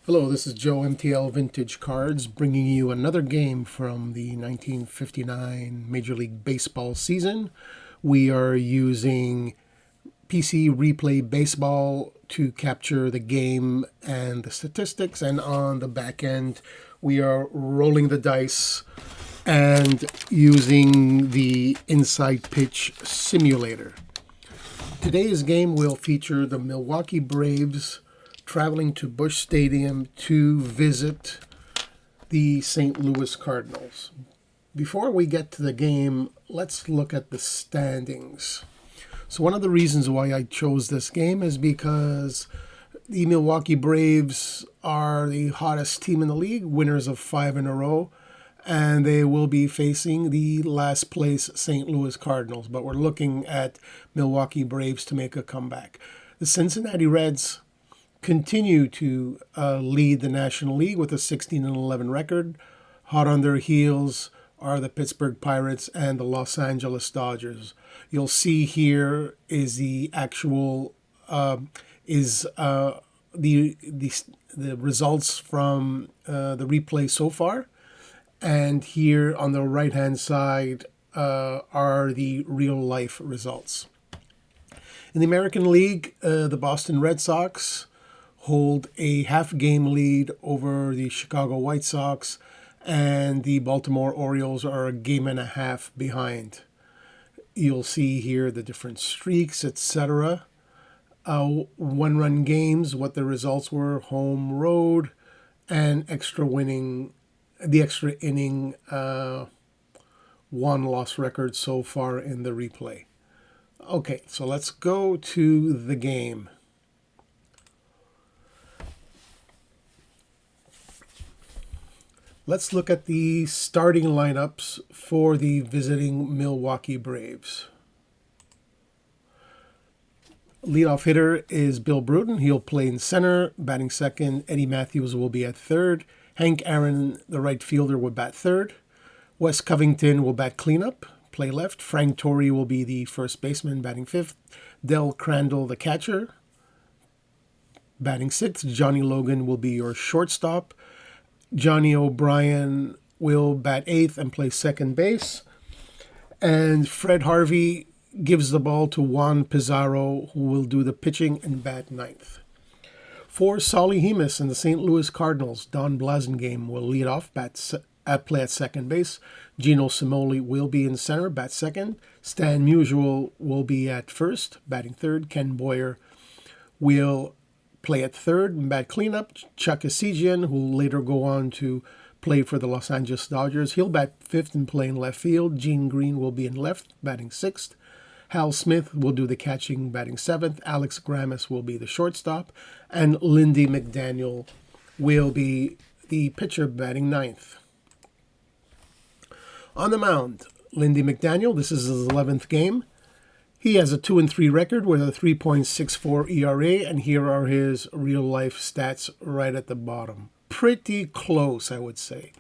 Hello, this is Joe MTL Vintage Cards bringing you another game from the 1959 Major League Baseball season. We are using PC Replay Baseball to capture the game and the statistics, and on the back end we are rolling the dice and using the Inside Pitch Simulator. Today's game will feature the Milwaukee Braves traveling to Busch Stadium to visit the St. Louis Cardinals. Before we get to the game, let's look at the standings. So one of the reasons why I chose this game is because the Milwaukee Braves are the hottest team in the league, winners of 5 in a row, and they will be facing the last place St. Louis Cardinals. But we're looking at Milwaukee Braves to make a comeback. The Cincinnati Reds continue to lead the National League with a 16-11 record. Hot on their heels are the Pittsburgh Pirates and the Los Angeles Dodgers. You'll see here is the actual the results from the replay so far, and here on the right hand side are the real life results. In the American League, the Boston Red Sox hold a half-game lead over the Chicago White Sox, and the Baltimore Orioles are a game and a half behind. You'll see here the different streaks, etc. One-run games, what the results were, home, road, and the extra inning one-loss record so far in the replay. Okay, so let's go to the game. Let's look at the starting lineups for the visiting Milwaukee Braves. Leadoff hitter is Bill Bruton. He'll play in center. Batting second, Eddie Matthews will be at third. Hank Aaron, the right fielder, will bat third. Wes Covington will bat cleanup, play left. Frank Torrey will be the first baseman, batting fifth. Del Crandall, the catcher, batting sixth. Johnny Logan will be your shortstop. Johnny O'Brien will bat eighth and play second base. And Fred Harvey gives the ball to Juan Pizarro, who will do the pitching and bat ninth. For Solly Hemus and the St. Louis Cardinals, Don Blasingame will lead off, play at second base. Gino Cimoli will be in center, bat second. Stan Musial will be at first, batting third. Ken Boyer will play at third and bat cleanup. Chuck Esigian, who will later go on to play for the Los Angeles Dodgers, he'll bat fifth and play in left field. Gene Green will be in left, batting sixth. Hal Smith will do the catching, batting seventh. Alex Grammas will be the shortstop. And Lindy McDaniel will be the pitcher, batting ninth. On the mound, Lindy McDaniel, this is his 11th game. He has a 2-3 record with a 3.64 ERA, and here are his real-life stats right at the bottom. Pretty close, I would say.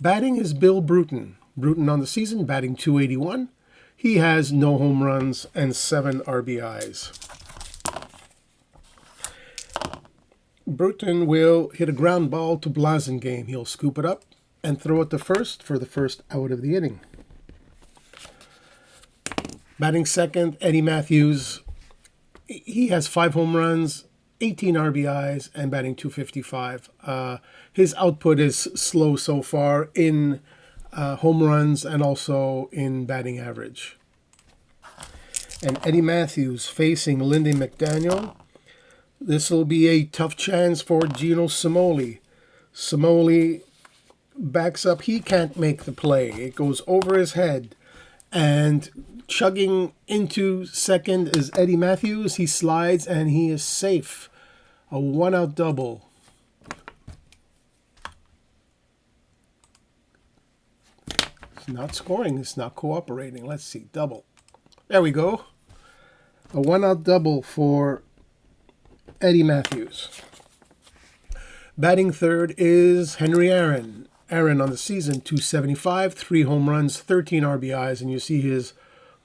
Batting is Bill Bruton. Bruton on the season, batting .281. He has no home runs and 7 RBIs. Bruton will hit a ground ball to Blasingame. He'll scoop it up and throw it to first for the first out of the inning. Batting second, Eddie Matthews. He has 5 home runs, 18 RBIs, and batting .255. His output is slow so far in home runs and also in batting average. And Eddie Matthews facing Lindy McDaniel. This will be a tough chance for Gino Cimoli. Cimoli backs up. He can't make the play. It goes over his head. And chugging into second is Eddie Matthews. He slides and he is safe. A 1-out double. It's not scoring. It's not cooperating. Let's see. Double. There we go. A 1-out double for Eddie Matthews. Batting third is Henry Aaron. Aaron on the season, .275, 3 home runs, 13 RBIs, and you see his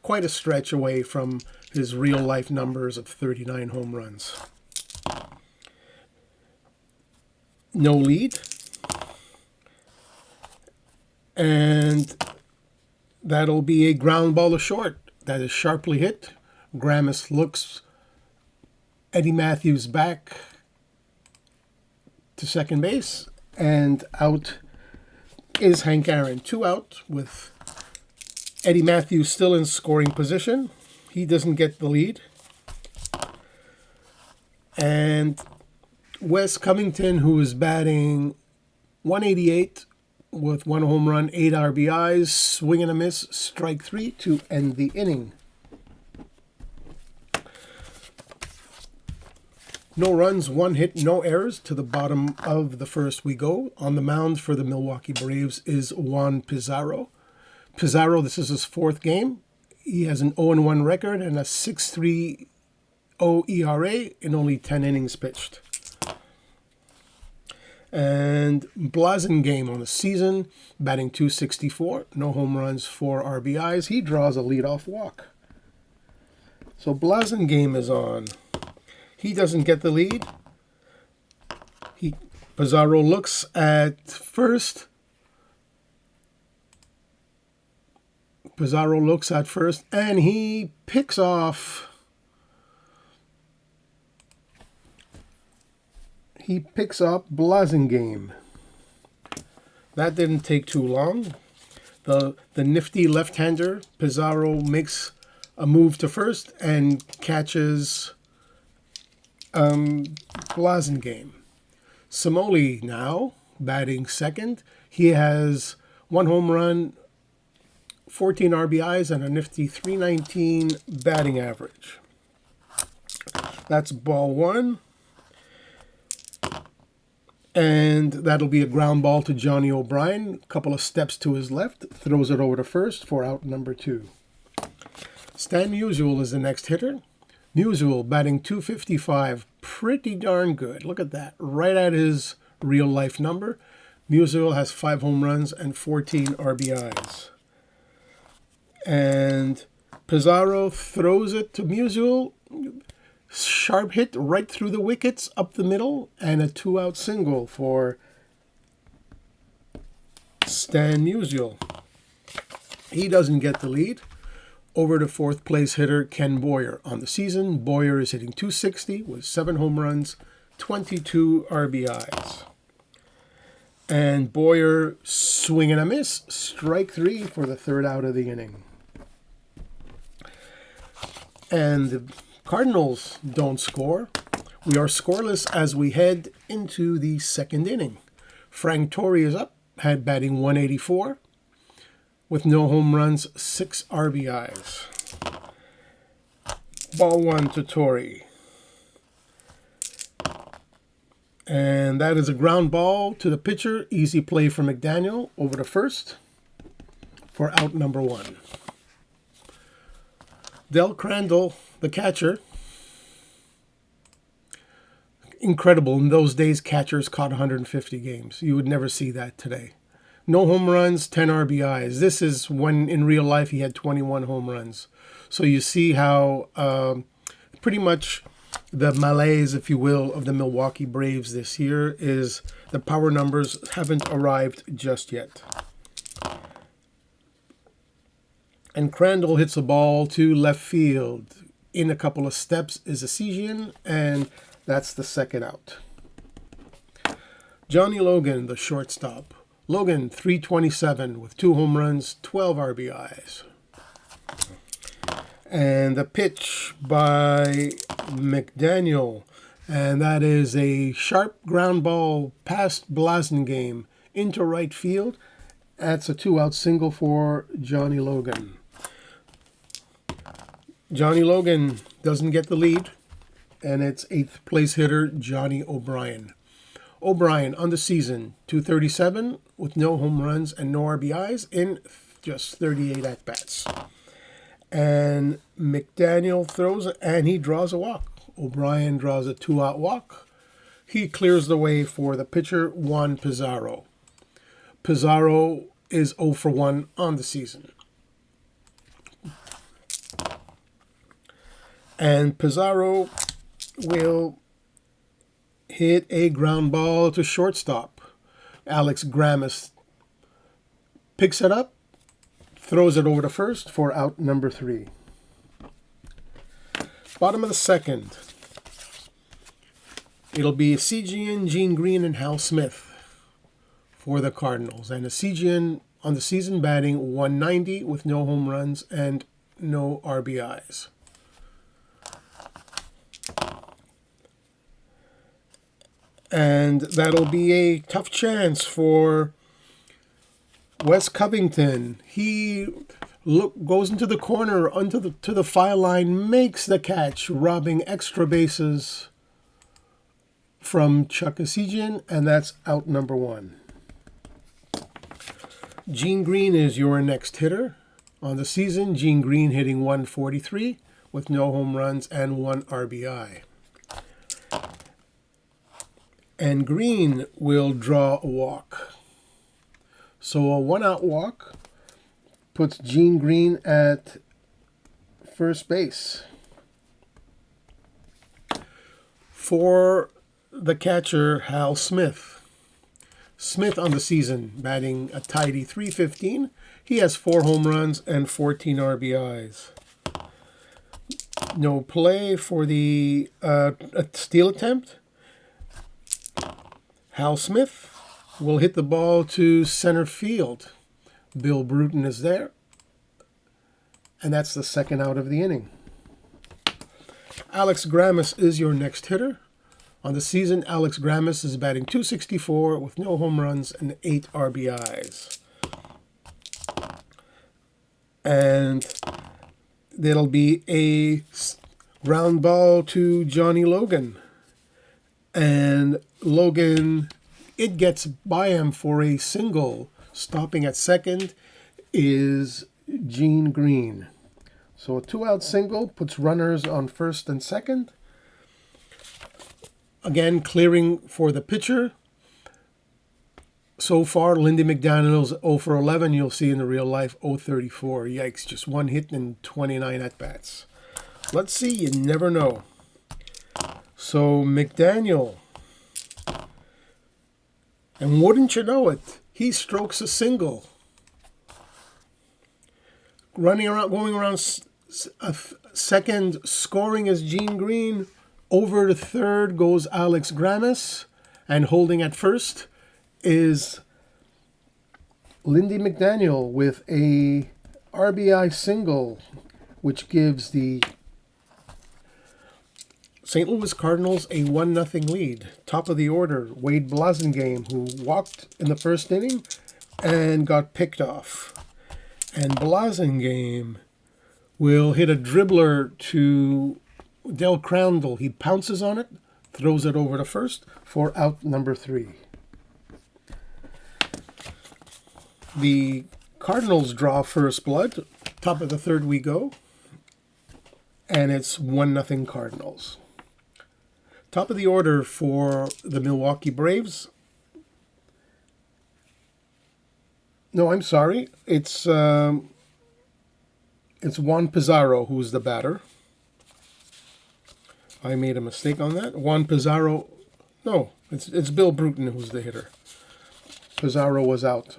quite a stretch away from his real-life numbers of 39 home runs. no lead. And that'll be a ground ball to short. That is sharply hit. Gramis looks Eddie Matthews back to second base. And out is Hank Aaron. 2 out with Eddie Matthews still in scoring position. He doesn't get the lead. And Wes Covington, who is batting .188 with 1 home run, 8 RBIs, swing and a miss, strike 3 to end the inning. No runs, 1 hit, no errors. To the bottom of the first we go. On the mound for the Milwaukee Braves is Juan Pizarro. Pizarro, this is his 4th game. He has an 0-1 record and a 6.30 ERA in only 10 innings pitched. And Blasingame on the season, batting .264, no home runs, 4 RBIs. He draws a leadoff walk. So Blasingame is on. He doesn't get the lead. Pizarro looks at first. And he picks off. He picks up Blasingame. That didn't take too long. The nifty left-hander, Pizarro, makes a move to first and catches Blasingame. Samoli now batting second. He has 1 home run, 14 RBIs, and a nifty .319 batting average. That's ball 1. And that'll be a ground ball to Johnny O'Brien. A couple of steps to his left. Throws it over to first for out number 2. Stan Musial is the next hitter. Musial batting .255. Pretty darn good. Look at that. Right at his real-life number. Musial has 5 home runs and 14 RBIs. And Pizarro throws it to Musial. Sharp hit right through the wickets, up the middle, and a 2-out single for Stan Musial. He doesn't get the lead. Over to 4th place hitter Ken Boyer. On the season, Boyer is hitting .260 with 7 home runs, 22 RBIs. And Boyer, swing and a miss, strike 3 for the 3rd out of the inning. And the Cardinals don't score. We are scoreless as we head into the 2nd inning. Frank Torre is up, had batting .184 with no home runs, 6 RBIs. Ball 1 to Torre. And that is a ground ball to the pitcher. Easy play for McDaniel over to first for out number 1. Del Crandall, the catcher. Incredible. In those days, catchers caught 150 games. You would never see that today. No home runs, 10 RBIs. This is when in real life he had 21 home runs. So you see how pretty much the malaise, if you will, of the Milwaukee Braves this year is the power numbers haven't arrived just yet. And Crandall hits a ball to left field. In a couple of steps is Essesian, and that's the 2nd out. Johnny Logan, the shortstop. Logan, .327 with 2 home runs, 12 RBIs. And the pitch by McDaniel. And that is a sharp ground ball past Blasingame into right field. That's a 2-out single for Johnny Logan. Johnny Logan doesn't get the lead, and it's 8th place hitter Johnny O'Brien. O'Brien on the season, .237 with no home runs and no RBIs in just 38 at-bats. And McDaniel throws it, and he draws a walk. O'Brien draws a 2-out walk. He clears the way for the pitcher, Juan Pizarro. Pizarro is 0 for 1 on the season. And Pizarro will hit a ground ball to shortstop. Alex Grammas picks it up, throws it over to first for out number 3. Bottom of the second. It'll be Cijian, Gene Green, and Hal Smith for the Cardinals. And Cijian on the season batting 190 with no home runs and no RBIs. And that'll be a tough chance for Wes Covington. He goes into the corner, to the foul line, makes the catch, robbing extra bases from Chuck Cijian, and that's out number 1. Gene Green is your next hitter. On the season, Gene Green hitting 143 with no home runs and 1 RBI. And Green will draw a walk. So a 1-out walk puts Gene Green at first base. For the catcher, Hal Smith. Smith on the season batting a tidy .315. He has 4 home runs and 14 RBIs. No play for the steal attempt. Hal Smith will hit the ball to center field. Bill Bruton is there. And that's the second out of the inning. Alex Grammas is your next hitter. On the season, Alex Grammas is batting .264 with no home runs and 8 RBIs. And there'll be a ground ball to Johnny Logan. And Logan, it gets by him for a single. Stopping at second is Gene Green. So a 2-out single puts runners on first and second. Again, clearing for the pitcher. So far, Lindy McDaniel's 0 for 11. You'll see in the real life 0-34. Yikes, just 1 hit and 29 at-bats. Let's see, you never know. So McDaniel. And wouldn't you know it, he strokes a single. Going around second, scoring is Gene Green. Over to third goes Alex Grammas, and holding at first is Lindy McDaniel with a RBI single, which gives the St. Louis Cardinals a 1-0 lead. Top of the order, Wade Blasingame, who walked in the first inning and got picked off. And Blasingame will hit a dribbler to Del Crandall. He pounces on it, throws it over to first for out number 3. The Cardinals draw first blood. Top of the third we go. And it's 1-0 Cardinals. Top of the order for the Milwaukee Braves. No, I'm sorry. It's Juan Pizarro who's the batter. I made a mistake on that. Juan Pizarro. No, it's Bill Bruton who's the hitter. Pizarro was out.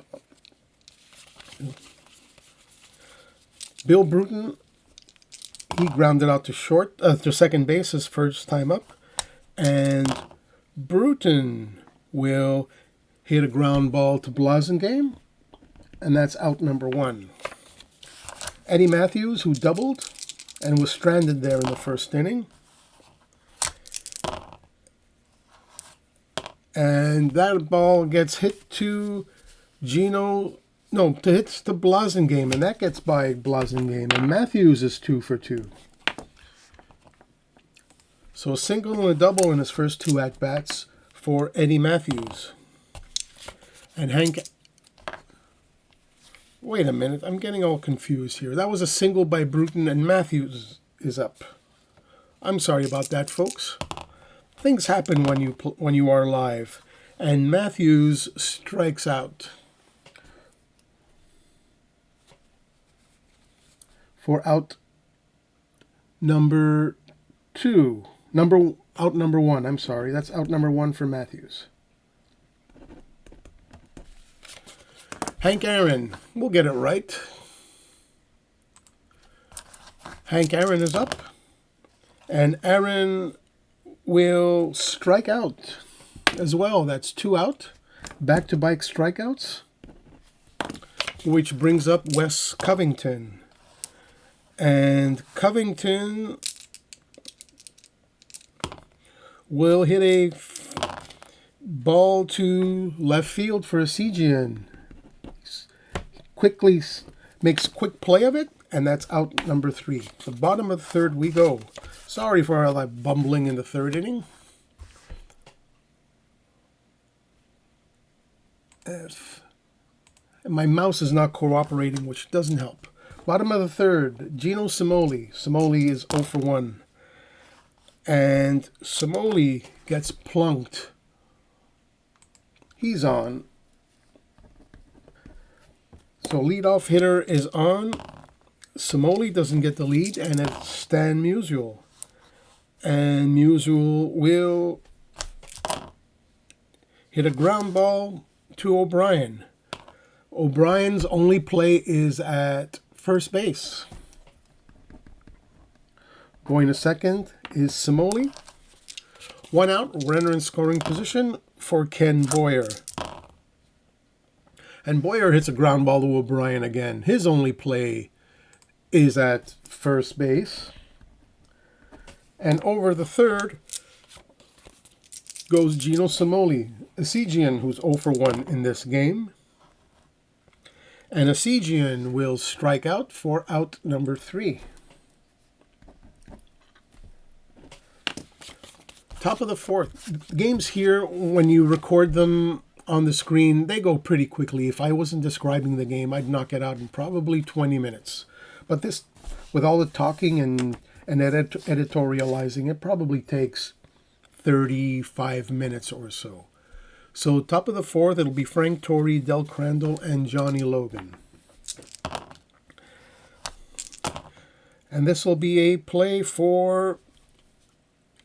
Bill Bruton, he grounded out to second base his first time up. And Bruton will hit a ground ball to Blasingame, and that's out number 1. Eddie Matthews, who doubled and was stranded there in the first inning. And that ball gets hit to Blasingame, and that gets by Blasingame. And Matthews is 2 for 2. So a single and a double in his first 2 at-bats for Eddie Matthews. And Hank... Wait a minute, I'm getting all confused here. That was a single by Bruton, and Matthews is up. I'm sorry about that, folks. Things happen when you are live. And Matthews strikes out for out number 2. out number 1. I'm sorry. That's out number 1 for Matthews. Hank Aaron. We'll get it right. Hank Aaron is up. And Aaron will strike out as well. That's 2 out. Back-to-back strikeouts. Which brings up Wes Covington. And Covington will hit a ball to left field for a Segian. Quickly makes quick play of it, and that's out number 3. The bottom of the 3rd we go. Sorry for all that bumbling in the 3rd inning. My mouse is not cooperating, which doesn't help. Bottom of the 3rd, Gino Cimoli. Cimoli is 0 for 1. And Cimoli gets plunked. He's on. So leadoff hitter is on. Cimoli doesn't get the lead, and it's Stan Musial. And Musial will hit a ground ball to O'Brien. O'Brien's only play is at first base. Going to second is Cimoli. 1 out, runner in scoring position for Ken Boyer. And Boyer hits a ground ball to O'Brien again. His only play is at first base. And over the 3rd goes Gino Cimoli, a Segian who's 0 for 1 in this game. And a Segian will strike out for out number 3. Top of the 4th. Games here, when you record them on the screen, they go pretty quickly. If I wasn't describing the game, I'd knock it out in probably 20 minutes. But this, with all the talking and editorializing, it probably takes 35 minutes or so. So top of the 4th, it'll be Frank Torre, Del Crandall, and Johnny Logan. And this will be a play for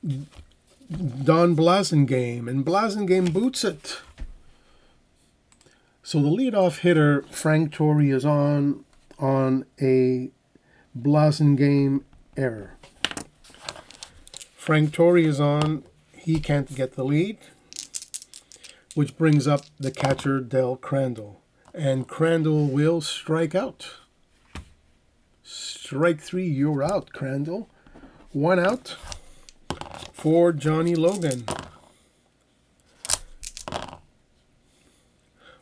Don Blasingame, and Blasingame boots it. So the leadoff hitter, Frank Torre, is on a Blasingame error. Frank Torre is on. He can't get the lead, which brings up the catcher, Del Crandall. And Crandall will strike out. Strike 3, you're out, Crandall. 1 out for Johnny Logan.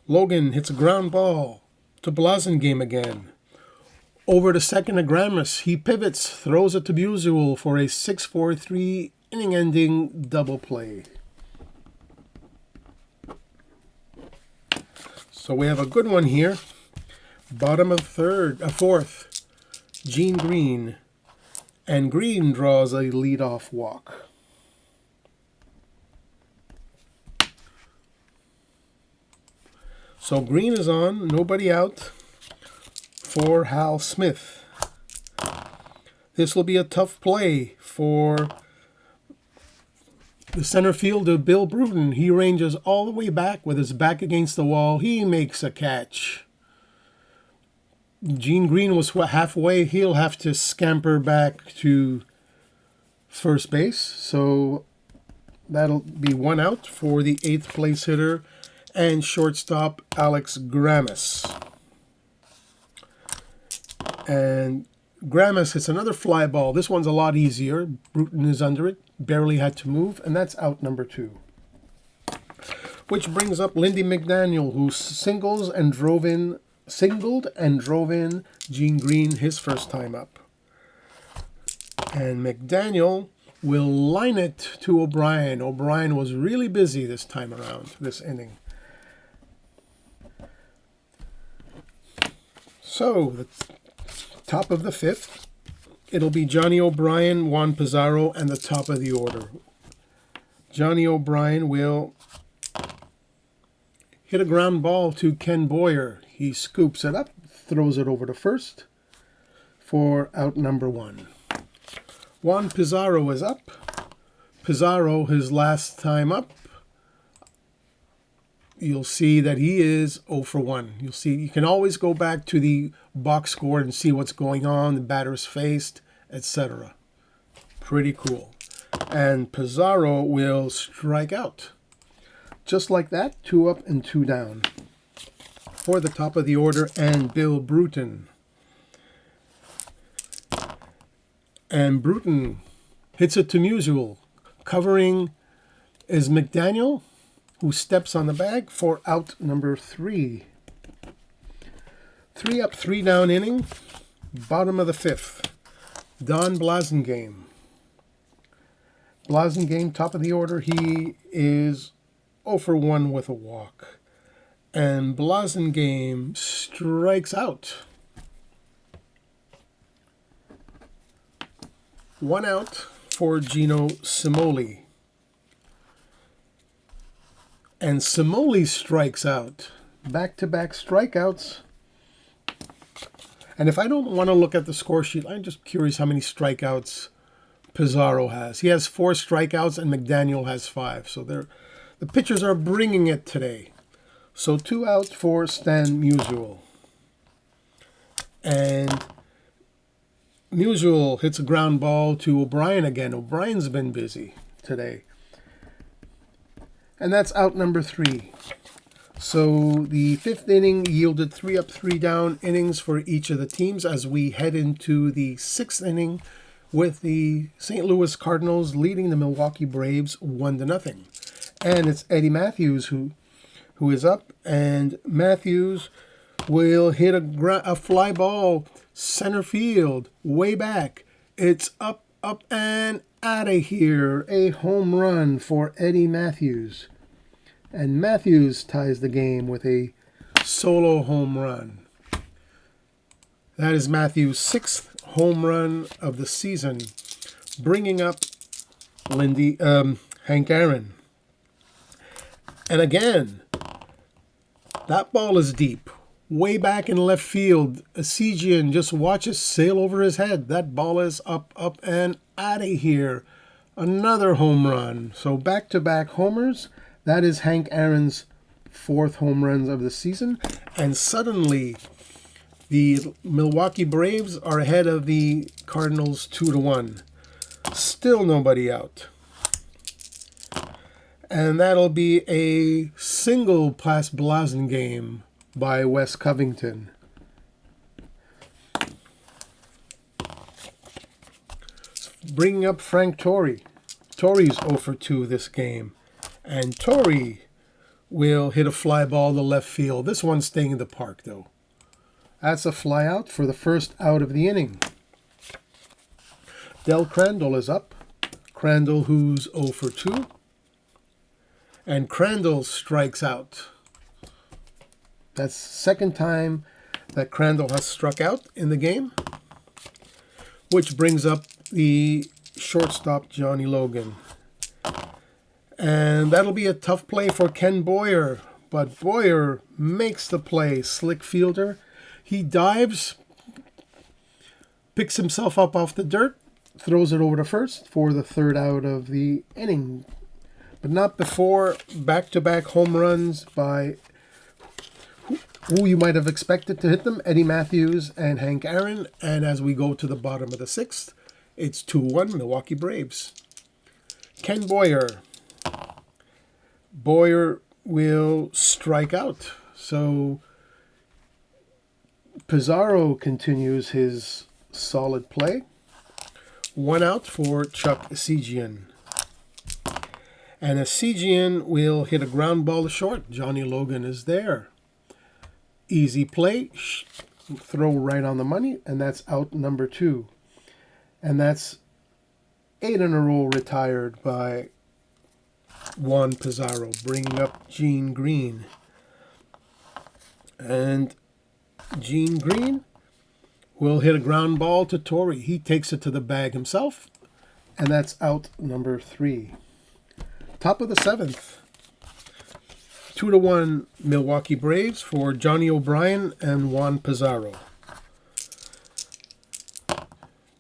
Logan hits a ground ball to Blasingame again. Over to second Agramis. He pivots, throws it to Musial for a 6-4-3 inning-ending double play. So we have a good one here. Bottom of 4th, Gene Green. And Green draws a leadoff walk. So Green is on, nobody out for Hal Smith. This will be a tough play for the center fielder, Bill Bruton. He ranges all the way back with his back against the wall. He makes a catch. Gene Green was halfway. He'll have to scamper back to first base. So that'll be 1 out for the 8th place hitter and shortstop Alex Gramis. And Gramis hits another fly ball. This one's a lot easier. Bruton is under it. Barely had to move. And that's out number 2. Which brings up Lindy McDaniel, who singled and drove in Gene Green his first time up. And McDaniel will line it to O'Brien. O'Brien was really busy this time around, this inning. So, the top of the 5th, it'll be Johnny O'Brien, Juan Pizarro, and the top of the order. Johnny O'Brien will hit a ground ball to Ken Boyer. He scoops it up, throws it over to first for out number 1. Juan Pizarro is up. Pizarro, his last time up, you'll see that he is 0 for 1. You'll see you can always go back to the box score and see what's going on, the batters faced, etc. Pretty cool. And Pizarro will strike out. Just like that, 2 up and 2 down. For the top of the order, and Bill Bruton. And Bruton hits it to Musial. Covering is McDaniel, who steps on the bag for out number 3. 3 up, 3 down inning. Bottom of the 5th. Don Blasingame. Blasingame, top of the order. He is 0 for 1 with a walk. And Blasingame strikes out. 1 out for Gino Cimoli. And Cimoli strikes out. Back-to-back strikeouts. And if I don't want to look at the score sheet, I'm just curious how many strikeouts Pizarro has. He has 4 strikeouts and McDaniel has 5. So the pitchers are bringing it today. So 2 outs for Stan Musial. And Musial hits a ground ball to O'Brien again. O'Brien's been busy today. And that's out number 3. So the 5th inning yielded 3 up, 3 down innings for each of the teams as we head into the 6th inning with the St. Louis Cardinals leading the Milwaukee Braves 1-0. And it's Eddie Matthews who is up, and Matthews will hit a fly ball center field way back. It's up, and out of here. A home run for Eddie Matthews. And Matthews ties the game with a solo home run. That is Matthews' 6th home run of the season, bringing up Hank Aaron. And again, that ball is deep. Way back in left field, Esigian just watches sail over his head. That ball is up, and out of here. Another home run. So back-to-back homers. That is Hank Aaron's 4th home runs of the season. And suddenly, the Milwaukee Braves are ahead of the Cardinals 2-1. Still nobody out. And that'll be a single pass Blasingame by Wes Covington. Bringing up Frank Torrey. Torrey's 0 for 2 this game. And Torrey will hit a fly ball to left field. This one's staying in the park, though. That's a fly out for the first out of the inning. Del Crandall is up. Crandall, who's 0 for 2. And Crandall strikes out. That's the second time that Crandall has struck out in the game, which brings up the shortstop, Johnny Logan. And that'll be a tough play for Ken Boyer, but Boyer makes the play. Slick fielder. He dives, picks himself up off the dirt, throws it over to first for the 3rd out of the inning. But not before back-to-back home runs by who you might have expected to hit them, Eddie Matthews and Hank Aaron. And as we go to the bottom of the 6th, it's 2-1 Milwaukee Braves. Ken Boyer. Boyer will strike out. So Pizarro continues his solid play. 1 out for Chuck Esigian. And Esigian will hit a ground ball to short. Johnny Logan is there. Easy play. Throw right on the money. And that's out number 2. And that's 8 in a row retired by Juan Pizarro, bringing up Gene Green. And Gene Green will hit a ground ball to Torrey. He takes it to the bag himself. And that's out number 3. Top of the 7th. 2-1 Milwaukee Braves for Johnny O'Brien and Juan Pizarro.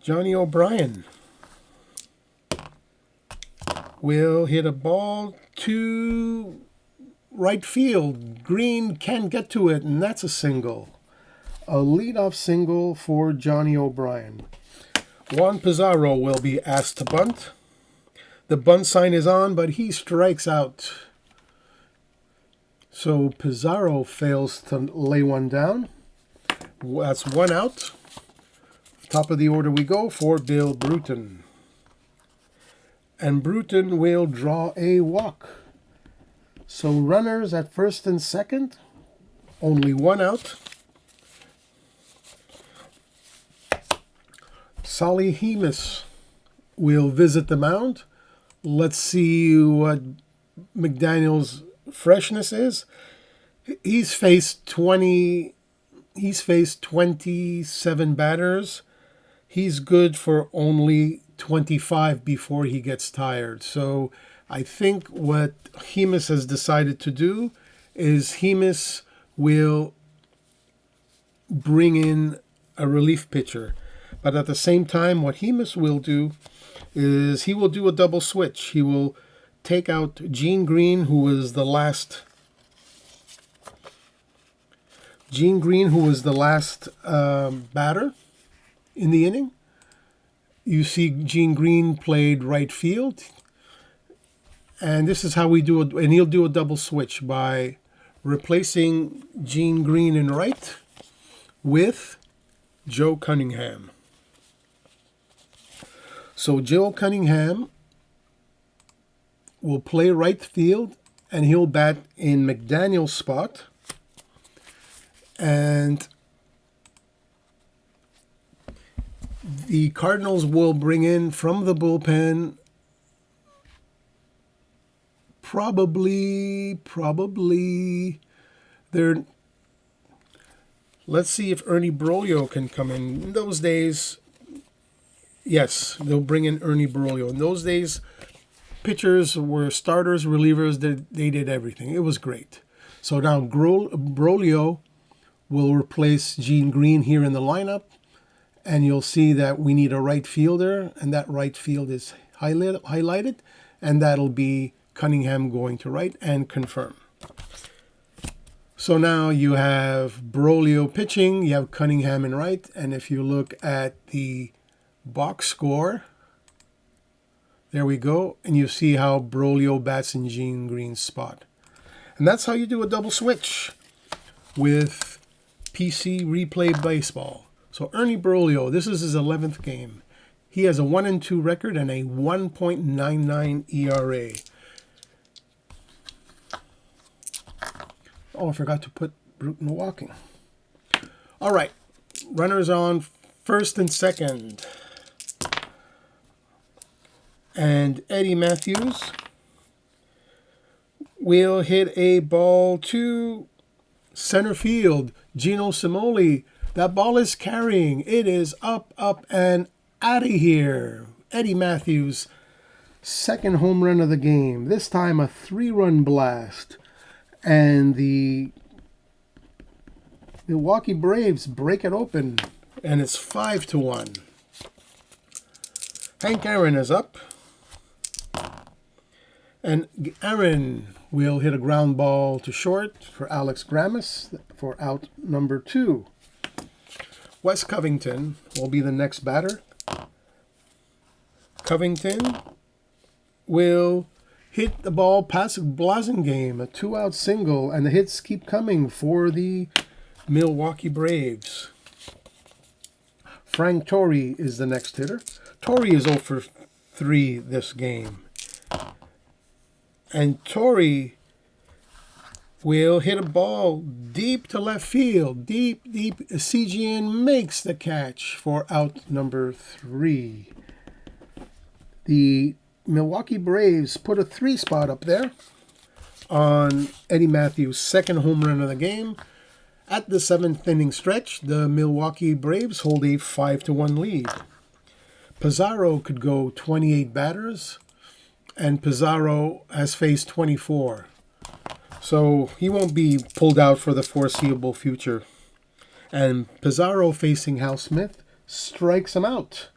Johnny O'Brien will hit a ball to right field. Green can't get to it, and that's a single. A leadoff single for Johnny O'Brien. Juan Pizarro will be asked to bunt. The bunt sign is on, but he strikes out. So Pizarro fails to lay one down. That's one out. Top of the order we go for Bill Bruton. And Bruton will draw a walk. So runners at first and second. Only one out. Solly Hemus will visit the mound. Let's see what McDaniel's freshness is. He's faced 27 batters. He's good for only 25 before he gets tired. So I think what Hemus has decided to do is Hemus will bring in a relief pitcher. But at the same time, what Hemus will do is he will do a double switch. He will take out Gene Green, who was the last batter in the inning. You see Gene Green played right field. And this is how we do it. And he'll do a double switch by replacing Gene Green in right with Joe Cunningham. So Joe Cunningham will play right field, and he'll bat in McDaniel's spot. And the Cardinals will bring in from the bullpen probably they're. Let's see if Ernie Broglio can come in. In those days, yes, they'll bring in Ernie Broglio. In those days, pitchers were starters, relievers. They did everything. It was great. So now Broglio will replace Gene Green here in the lineup. And you'll see that we need a right fielder. And that right field is highlighted. And that'll be Cunningham going to right and confirm. So now you have Broglio pitching, you have Cunningham in right, and if you look at the box score, there we go, and you see how Broglio bats in Gene Green's spot. And that's how you do a double switch with PC Replay Baseball. So Ernie Broglio, this is his 11th game. He has a 1-2 record and a 1.99 ERA. Oh, I forgot to put Bruton walking. All right, runners on first and second. And Eddie Matthews will hit a ball to center field. Gino Cimoli, that ball is carrying. It is up, and out of here. Eddie Matthews, second home run of the game. This time a 3-run blast. And the Milwaukee Braves break it open, and it's 5-1. Hank Aaron is up. And Aaron will hit a ground ball to short for Alex Grammas for out number 2. Wes Covington will be the next batter. Covington will hit the ball past Blasingame, a 2-out single, and the hits keep coming for the Milwaukee Braves. Frank Torrey is the next hitter. Torrey is 0 for 3 this game. And Torrey will hit a ball deep to left field. Deep. CGN makes the catch for out number 3. The Milwaukee Braves put a 3 spot up there on Eddie Matthews' second home run of the game. At the 7th inning stretch, the Milwaukee Braves hold a 5-1 lead. Pizarro could go 28 batters, and Pizarro has faced 24. So he won't be pulled out for the foreseeable future. And Pizarro facing Hal Smith strikes him out.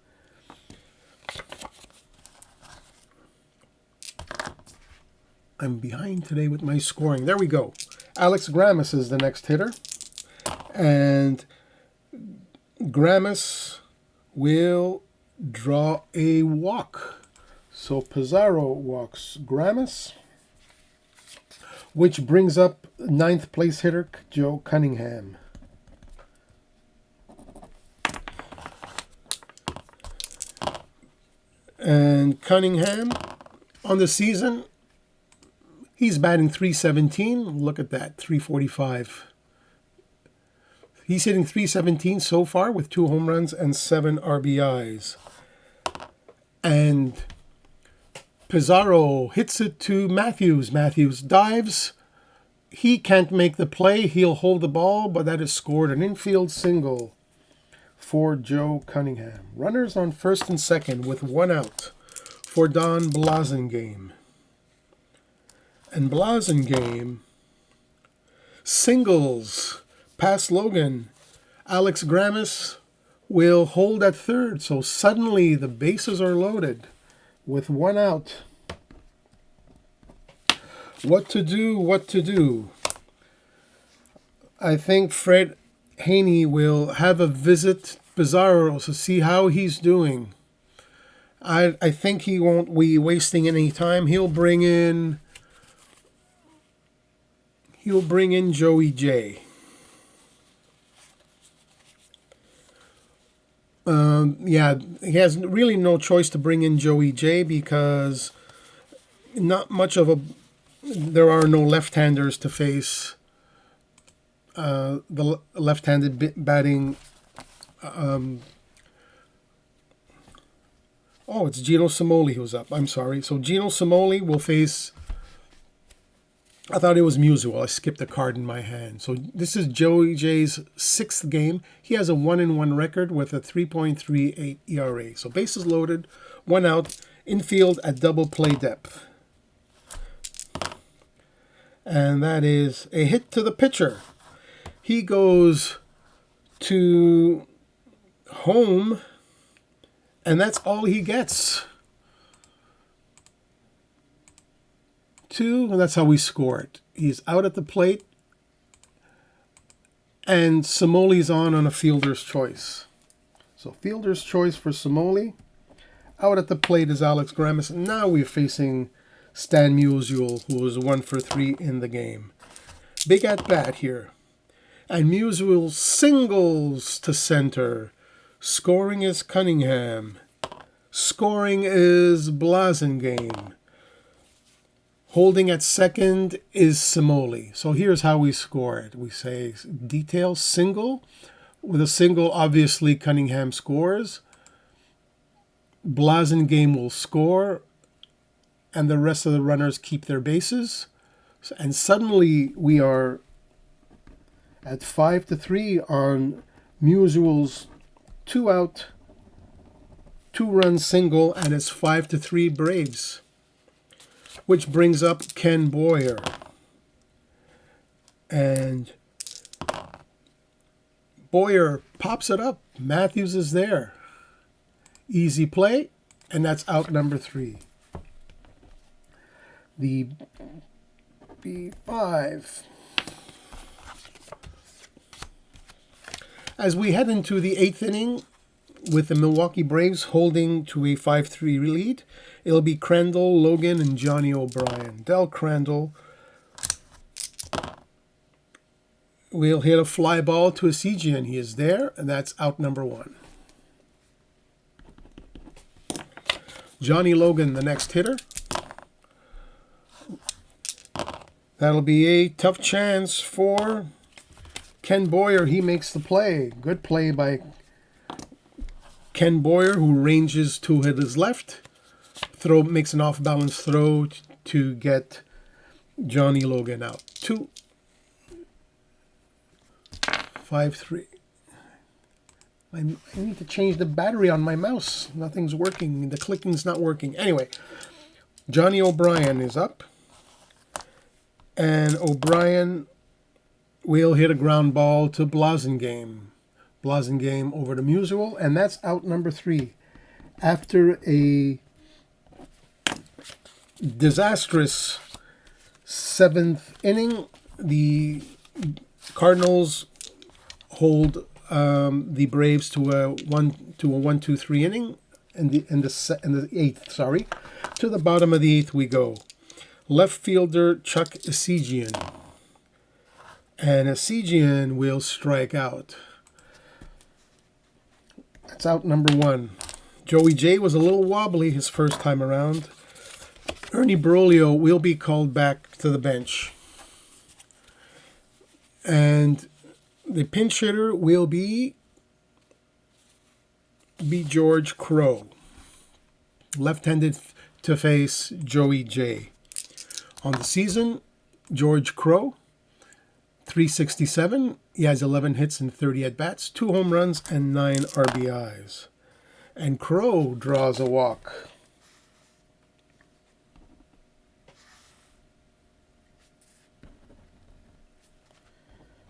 I'm behind today with my scoring. There we go. Alex Grammas is the next hitter. And Grammas will draw a walk. So Pizarro walks Grammas, which brings up ninth place hitter Joe Cunningham. And Cunningham, on the season, he's batting .317. Look at that, .345. He's hitting .317 so far with 2 home runs and 7 RBIs. And Pizarro hits it to Matthews. Matthews dives. He can't make the play. He'll hold the ball, but that is scored an infield single for Joe Cunningham. Runners on first and second with 1 out for Don Blasingame. And Blasingame singles past Logan. Alex Grammas will hold at third. So suddenly the bases are loaded with 1 out. What to do? I think Fred Haney will have a visit Pizarro to see how he's doing. I think he won't be wasting any time. He'll bring in Joey J. Yeah, he has really no choice to bring in Joey J because there are no left-handers to face the left-handed batting. It's Gino Cimoli who's up. I'm sorry. So Gino Cimoli will face. I thought it was Musial. I skipped a card in my hand. So this is Joey J's 6th game. He has a 1-1 record with a 3.38 ERA. So bases loaded, 1 out, infield at double play depth. And that is a hit to the pitcher. He goes to home, and that's all he gets. 2, and that's how we score it. He's out at the plate, and Cimoli's on a fielder's choice. So fielder's choice for Cimoli. Out at the plate is Alex Grammas. And now we're facing Stan Musial, who was 1 for 3 in the game. Big at bat here. And Musial singles to center. Scoring is Cunningham. Scoring is Blasingame. Holding at second is Cimoli. So here's how we score it. We say detail single. With a single, obviously, Cunningham scores. Blasingame will score. And the rest of the runners keep their bases. And suddenly we are at 5-3 on Musial's 2 out, 2-run single, and it's 5-3 Braves. Which brings up Ken Boyer. And Boyer pops it up. Matthews is there. Easy play, and that's out number 3. The B5. As we head into the 8th inning, with the Milwaukee Braves holding to a 5-3 lead, it'll be Crandall, Logan, and Johnny O'Brien. Del Crandall will hit a fly ball to Esigian. He is there, and that's out number 1. Johnny Logan, the next hitter. That'll be a tough chance for Ken Boyer. He makes the play. Good play by Ken Boyer, who ranges to his left. Makes an off-balance throw to get Johnny Logan out. 5-3. I need to change the battery on my mouse. Nothing's working. The clicking's not working. Anyway, Johnny O'Brien is up. And O'Brien will hit a ground ball to Blasingame. Blasingame over to Musial, and that's out number 3. After a disastrous seventh inning, the Cardinals hold the Braves to a 1-2-3 inning. In the eighth, sorry. To the bottom of the eighth we go. Left fielder Chuck Esigian. And Esigian will strike out. That's out number one. Joey J was a little wobbly his first time around. Ernie Broglio will be called back to the bench. And the pinch hitter will be George Crowe. Left-handed to face Joey J. On the season, George Crowe, 367. He has 11 hits and 30 at-bats, 2 home runs, and 9 RBIs. And Crowe draws a walk.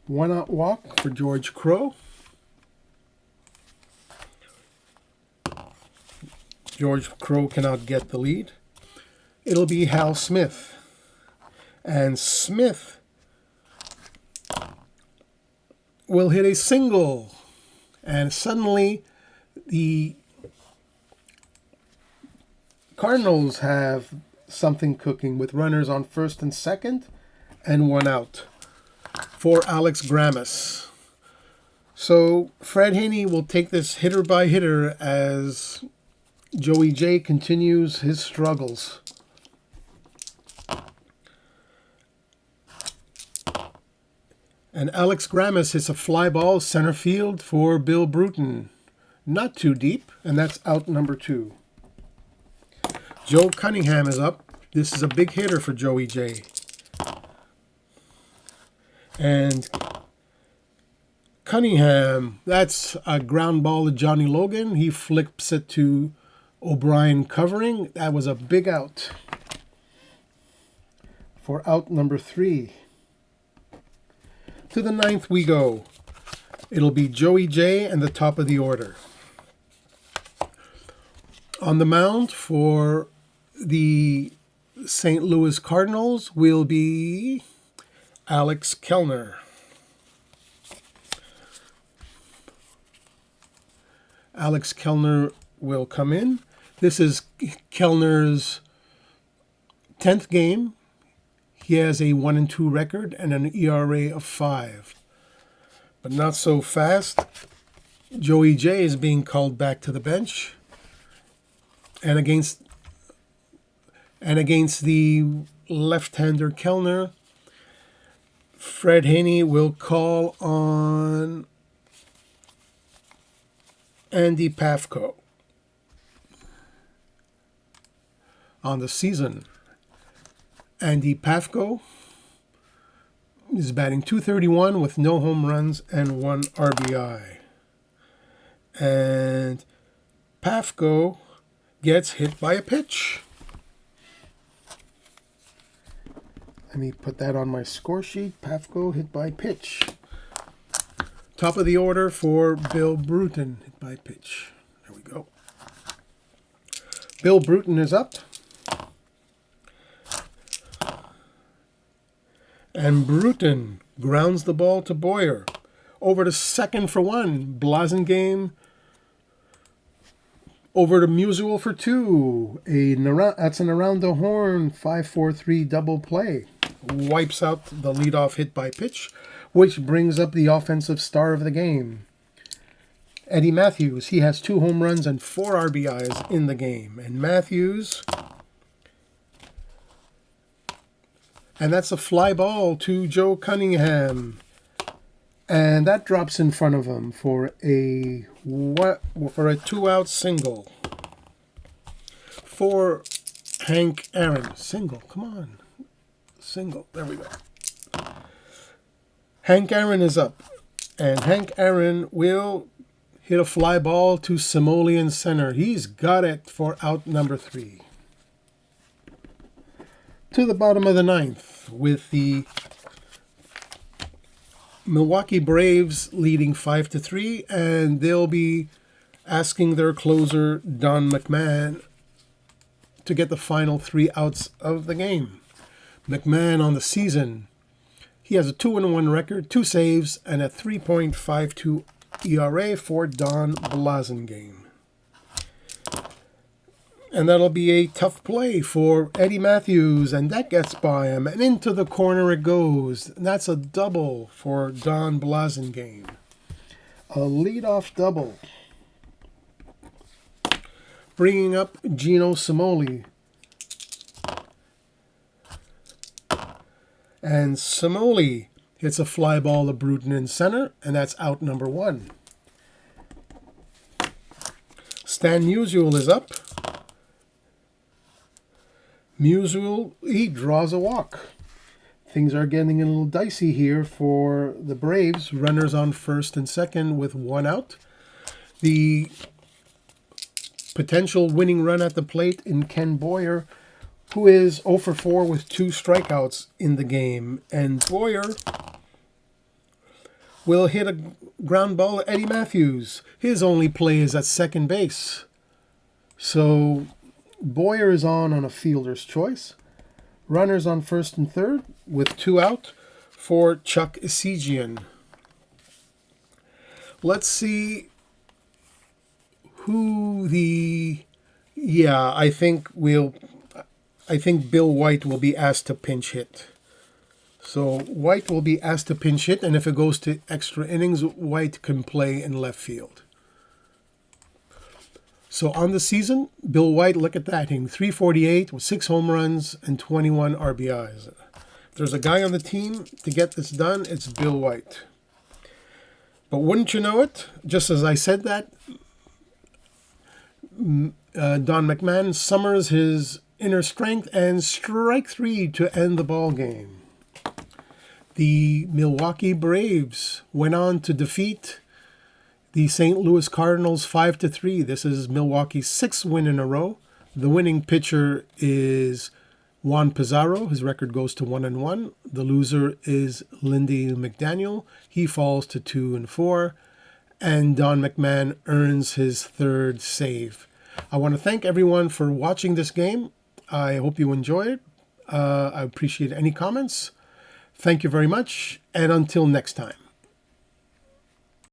One-out walk for George Crowe. George Crowe cannot get the lead. It'll be Hal Smith. And Smith will hit a single. And suddenly the Cardinals have something cooking with runners on first and second and one out for Alex Grammas. So Fred Haney will take this hitter by hitter as Joey J continues his struggles. And Alex Grammas hits a fly ball center field for Bill Bruton. Not too deep, and that's out number 2. Joe Cunningham is up. This is a big hitter for Joey J. And Cunningham, that's a ground ball to Johnny Logan. He flips it to O'Brien covering. That was a big out for out number 3. To the 9th we go. It'll be Joey J and the top of the order. On the mound for the St. Louis Cardinals will be Alex Kellner. Alex Kellner will come in. This is Kellner's 10th game. He has a 1-2 record and an ERA of 5. But not so fast. Joey J is being called back to the bench. And against the left-hander Kellner, Fred Haney will call on Andy Pafko. On the season, Andy Pafko is batting .231 with no home runs and 1 RBI. And Pafko gets hit by a pitch. Let me put that on my score sheet. Pafko hit by pitch. Top of the order for Bill Bruton, hit by pitch. There we go. Bill Bruton is up. And Bruton grounds the ball to Boyer. Over to second for 1. Blasingame over to Musial for 2. That's an around the horn 5-4-3 double play. Wipes out the leadoff hit by pitch, which brings up the offensive star of the game. Eddie Matthews, he has 2 home runs and 4 RBIs in the game. And Matthews, and that's a fly ball to Joe Cunningham. And that drops in front of him for a 2-out single. For Hank Aaron. Single, come on. Single, there we go. Hank Aaron is up. And Hank Aaron will hit a fly ball to Simoleon center. He's got it for out number 3. To the bottom of the 9th with the Milwaukee Braves leading 5-3, and they'll be asking their closer, Don McMahon, to get the final 3 outs of the game. McMahon on the season. He has a 2-1 record, 2 saves, and a 3.52 ERA for Don Blasingame. And that'll be a tough play for Eddie Matthews, and that gets by him. And into the corner it goes. And that's a double for Don Blasingame. A leadoff double. Bringing up Gino Cimoli. And Cimoli hits a fly ball to Bruton in center, and that's out number 1. Stan Musial is up. Musial, he draws a walk. Things are getting a little dicey here for the Braves. Runners on first and second with 1 out. The potential winning run at the plate in Ken Boyer, who is 0 for 4 with 2 strikeouts in the game. And Boyer will hit a ground ball at Eddie Matthews. His only play is at second base. So Boyer is on a fielder's choice. Runners on first and third with 2 out for Chuck Esigian. Let's see who the... Yeah, I think Bill White will be asked to pinch hit. So White will be asked to pinch hit, and if it goes to extra innings, White can play in left field. So on the season, Bill White, look at that, hitting .348 with 6 home runs and 21 RBIs. If there's a guy on the team to get this done, it's Bill White. But wouldn't you know it, just as I said that, Don McMahon summers his inner strength and strike 3 to end the ball game. The Milwaukee Braves went on to defeat the St. Louis Cardinals 5-3. This is Milwaukee's 6th win in a row. The winning pitcher is Juan Pizarro. His record goes to 1-1. The loser is Lindy McDaniel. He falls to 2-4. And Don McMahon earns his 3rd save. I want to thank everyone for watching this game. I hope you enjoy it. I appreciate any comments. Thank you very much, and until next time.